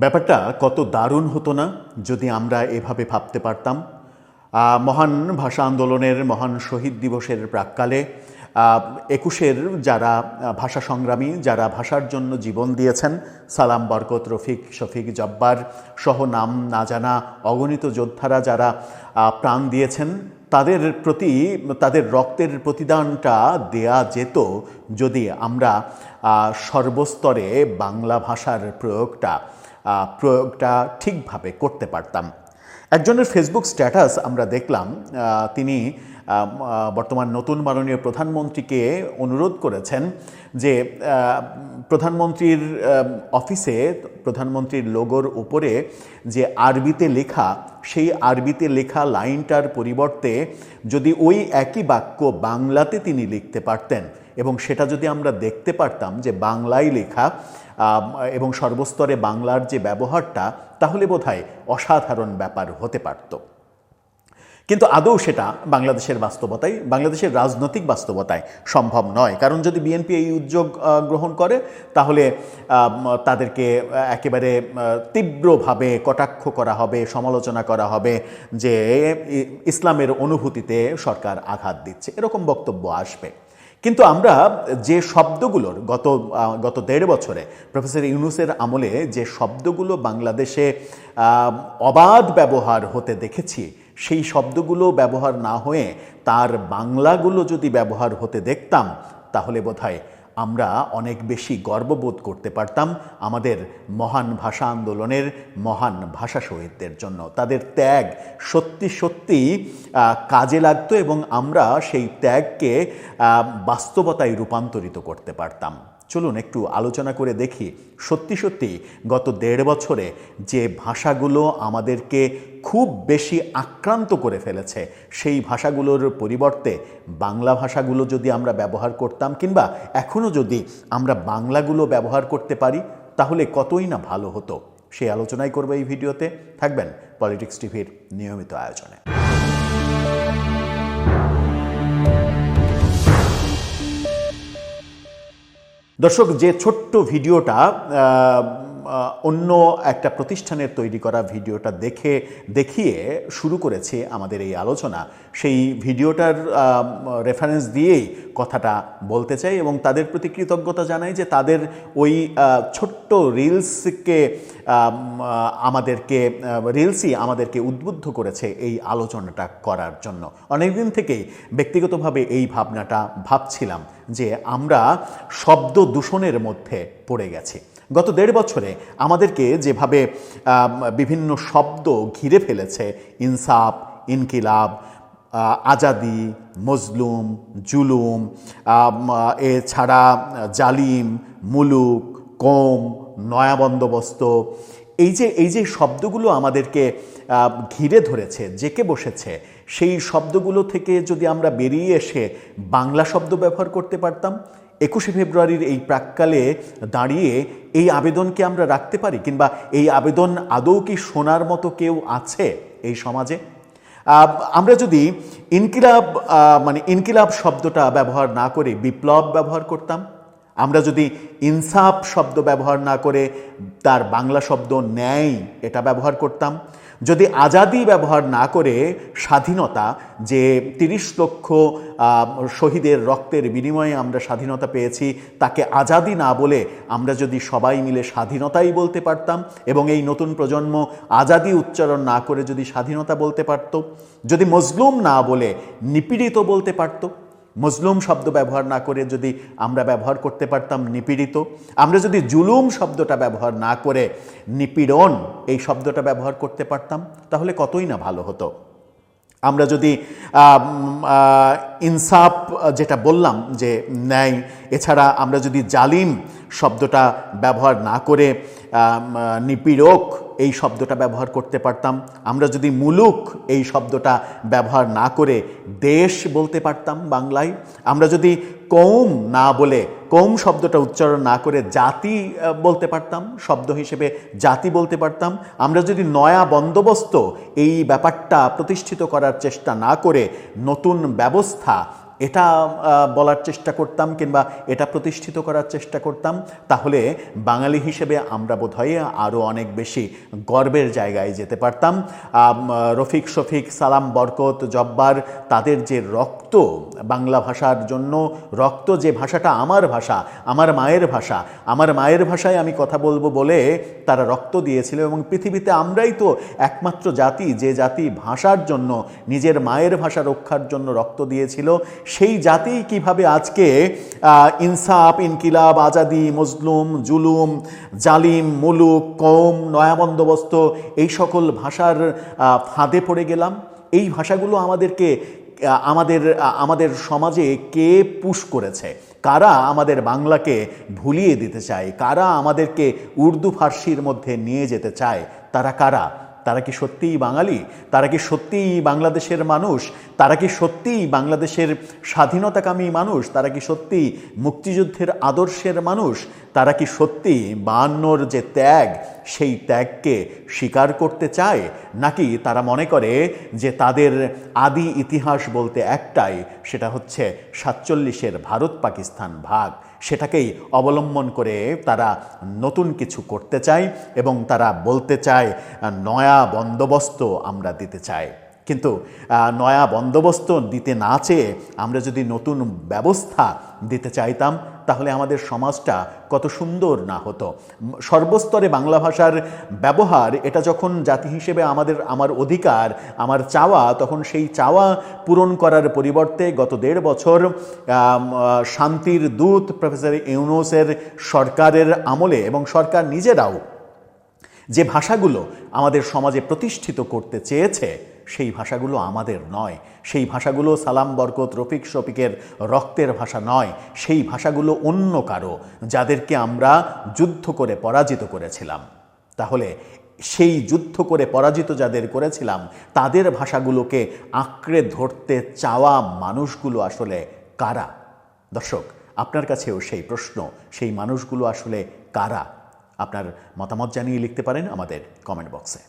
ব্যাপারটা কত দারুণ হতো না যদি আমরা এভাবে ভাবতে পারতাম। মহান ভাষা আন্দোলনের মহান শহীদ দিবসের প্রাক্কালে ২১-এর যারা ভাষা সংগ্রামী, যারা ভাষার জন্য জীবন দিয়েছেন, সালাম, বরকত, রফিক, শফিক, জব্বার সহ নাম না জানা অগণিত যোদ্ধারা যারা প্রাণ দিয়েছেন, তাদের প্রতি তাদের রক্তের প্রতিদানটা দেয়া যেত যদি আমরা সর্বস্তরে বাংলা ভাষার প্রয়োগটা ঠিকভাবে করতে পারতাম। একজনের ফেসবুক স্ট্যাটাস আমরা দেখলাম, তিনি বর্তমান নতুন মাননীয় প্রধানমন্ত্রীকে অনুরোধ করেছেন যে প্রধানমন্ত্রীর অফিসে প্রধানমন্ত্রীর লোগোর উপরে যে আরবিতে লেখা, সেই আরবিতে লেখা লাইনটার পরিবর্তে যদি ওই একই বাক্য বাংলাতে তিনি লিখতে পারতেন এবং সেটা যদি আমরা দেখতে পারতাম যে বাংলায় লেখা এবং সর্বস্তরে বাংলার যে ব্যবহারটা, তাহলে বোধহয় অসাধারণ ব্যাপার হতে পারত। কিন্তু আদৌ সেটা বাংলাদেশের বাস্তবতায়, বাংলাদেশের রাজনৈতিক বাস্তবতায় সম্ভব নয়। কারণ যদি বিএনপি এই উদ্যোগ গ্রহণ করে, তাহলে তাদেরকে একেবারে তীব্রভাবে কটাক্ষ করা হবে, সমালোচনা করা হবে যে ইসলামের অনুভূতিতে সরকার আঘাত দিচ্ছে, এরকম বক্তব্য আসবে। কিন্তু আমরা যে শব্দগুলোর গত ১.৫ বছরে প্রফেসর ইউনূসের আমলে যে শব্দগুলো বাংলাদেশে অবাধ ব্যবহার হতে দেখেছি, সেই শব্দগুলো ব্যবহার না হয়ে তার বাংলাগুলো যদি ব্যবহার হতে দেখতাম, তাহলে বোধহয় আমরা অনেক বেশি গর্ববোধ করতে পারতাম আমাদের মহান ভাষা আন্দোলনের মহান ভাষা শহীদদের জন্য। তাদের ত্যাগ সত্যি সত্যি কাজে লাগতো এবং আমরা সেই ত্যাগকে বাস্তবতায় রূপান্তরিত করতে পারতাম। চলুন একটু আলোচনা করে দেখি সত্যি সত্যি গত ১.৫ বছরে যে ভাষাগুলো আমাদেরকে খুব বেশি আক্রান্ত করে ফেলেছে, সেই ভাষাগুলোর পরিবর্তে বাংলা ভাষাগুলো যদি আমরা ব্যবহার করতাম, কিংবা এখনও যদি আমরা বাংলাগুলো ব্যবহার করতে পারি, তাহলে কতই না ভালো হতো। সেই আলোচনাই করবো এই ভিডিওতে। থাকবেন পলিটিক্স টিভির নিয়মিত আয়োজনে। দর্শক, যে ছোট্ট ভিডিওটা অন্য একটা প্রতিষ্ঠানের তৈরি করা ভিডিওটা দেখিয়ে শুরু করেছে আমাদের এই আলোচনা, সেই ভিডিওটার রেফারেন্স দিয়েই কথাটা বলতে চাই এবং তাদের প্রতি কৃতজ্ঞতা জানাই যে তাদের ওই ছোট্ট রিলসই আমাদেরকে উদ্বুদ্ধ করেছে এই আলোচনাটা করার জন্য। অনেকদিন থেকেই ব্যক্তিগতভাবে এই ভাবনাটা ভাবছিলাম যে আমরা শব্দ দূষণের মধ্যে পড়ে গেছি। গত ১.৫ বছরে আমাদেরকে যেভাবে বিভিন্ন শব্দ ঘিরে ফেলেছে, ইনসাফ, ইনকিলাব, আজাদি, মজলুম, জুলুম, এছাড়া জালিম, মুলুক, কওম, নয়া বন্দোবস্ত, এই যে শব্দগুলো আমাদেরকে ঘিরে ধরেছে, জেঁকে বসেছে, সেই শব্দগুলো থেকে যদি আমরা বেরিয়ে এসে বাংলা শব্দ ব্যবহার করতে পারতাম, ২১শে ফেব্রুয়ারির এই প্রাক্কালে দাঁড়িয়ে এই আবেদনকে আমরা রাখতে পারি, কিংবা এই আবেদন আদৌ কি শোনার মতো কেউ আছে এই সমাজে? আমরা যদি ইনকিলাব শব্দটা ব্যবহার না করে বিপ্লব ব্যবহার করতাম, আমরা যদি ইনসাফ শব্দ ব্যবহার না করে তার বাংলা শব্দ ন্যায় এটা ব্যবহার করতাম, যদি আজাদি ব্যবহার না করে স্বাধীনতা, যে ৩০ লক্ষ শহীদের রক্তের বিনিময়ে আমরা স্বাধীনতা পেয়েছি, তাকে আজাদি না বলে আমরা যদি সবাই মিলে স্বাধীনতাই বলতে পারতাম এবং এই নতুন প্রজন্ম আজাদি উচ্চারণ না করে যদি স্বাধীনতা বলতে পারত, যদি মজলুম না বলে নিপীড়িত বলতে পারত, মজলুম শব্দ ব্যবহার না করে যদি আমরা ব্যবহার করতে পারতাম নিপীড়িত, আমরা যদি জুলুম শব্দটা ব্যবহার না করে নিপীড়ন এই শব্দটা ব্যবহার করতে পারতাম, তাহলে কতই না ভালো হতো। আমরা যদি ইনসাফ যেটা বললাম যে ন্যায়, এছাড়া আমরা যদি জালিম শব্দটা ব্যবহার না করে নিপীড়ক এই শব্দটা ব্যবহার করতে পারতাম, আমরা যদি মুলুক এই শব্দটা ব্যবহার না করে দেশ বলতে পারতাম বাংলায়, আমরা যদি কওম না বলে, কওম শব্দটা উচ্চারণ না করে জাতি বলতে পারতাম, শব্দ হিসেবে জাতি বলতে পারতাম, আমরা যদি নয়া বন্দোবস্ত এই ব্যাপারটা প্রতিষ্ঠিত করার চেষ্টা না করে নতুন ব্যবস্থা এটা বলার চেষ্টা করতাম কিংবা এটা প্রতিষ্ঠিত করার চেষ্টা করতাম, তাহলে বাঙালি হিসেবে আমরা বোধহয় আরও অনেক বেশি গর্বের জায়গায় যেতে পারতাম। রফিক, শফিক, সালাম, বরকত, জব্বার, তাদের যে রক্ত বাংলা ভাষার জন্য, রক্ত, যে ভাষাটা আমার ভাষা, আমার মায়ের ভাষা, আমার মায়ের ভাষায় আমি কথা বলবো বলে তারা রক্ত দিয়েছিল। এবং পৃথিবীতে আমরাই তো একমাত্র জাতি যে জাতি ভাষার জন্য, নিজের মায়ের ভাষা রক্ষার জন্য রক্ত দিয়েছিল। সেই জাতি কিভাবে আজকে ইনসাফ, ইনকিলাব, আজাদি, মজলুম, জুলুম, জালিম, মুলুক, কওম, নয়া বন্দোবস্ত, এই সকল ভাষার ফাঁদে পড়ে গেলাম। এই ভাষাগুলো আমাদের সমাজে কে পুশ করেছে? কারা আমাদের বাংলাকে ভুলিয়ে দিতে চায়? কারা আমাদেরকে উর্দু ফার্সির মধ্যে নিয়ে যেতে চায়? তারা কারা? তারা কি সত্যিই বাঙালি? তারা কি সত্যিই বাংলাদেশের মানুষ? তারা কি সত্যিই বাংলাদেশের স্বাধীনতাকামী মানুষ? তারা কি সত্যিই মুক্তিযুদ্ধের আদর্শের মানুষ? তারা কি সত্যি 52-র যে ত্যাগ, সেই ত্যাগকে স্বীকার করতে চায়? নাকি তারা মনে করে যে তাদের আদি ইতিহাস বলতে একটাই, সেটা হচ্ছে 47-এর ভারত পাকিস্তান ভাগ, সেটাকেই অবলম্বন করে তারা নতুন কিছু করতে চায় এবং তারা বলতে চায় নয়া বন্দোবস্ত আমরা দিতে চাই। কিন্তু নয়া বন্দোবস্ত দিতে না চেয়ে আমরা যদি নতুন ব্যবস্থা দিতে চাইতাম, তাহলে আমাদের সমাজটা কত সুন্দর না হতো। সর্বস্তরে বাংলা ভাষার ব্যবহার, এটা যখন জাতি হিসেবে আমার অধিকার, আমার চাওয়া, তখন সেই চাওয়া পূরণ করার পরিবর্তে গত 1.5 বছর শান্তির দূত প্রফেসর ইউনূসের সরকারের আমলে এবং সরকার নিজেরাও যে ভাষাগুলো আমাদের সমাজে প্রতিষ্ঠিত করতে চেয়েছে, সেই ভাষাগুলো আমাদের নয়। সেই ভাষাগুলো সালাম, বরকত, রফিক, শফিকের রক্তের ভাষা নয়। সেই ভাষাগুলো অন্য কারো, যাদেরকে আমরা যুদ্ধ করে পরাজিত করেছিলাম। তাহলে সেই যুদ্ধ করে পরাজিত যাদের করেছিলাম, তাদের ভাষাগুলোকে আঁকড়ে ধরতে চাওয়া মানুষগুলো আসলে কারা? দর্শক, আপনার কাছেও সেই প্রশ্ন, সেই মানুষগুলো আসলে কারা? আপনার মতামত জানিয়ে লিখতে পারেন আমাদের কমেন্ট বক্সে।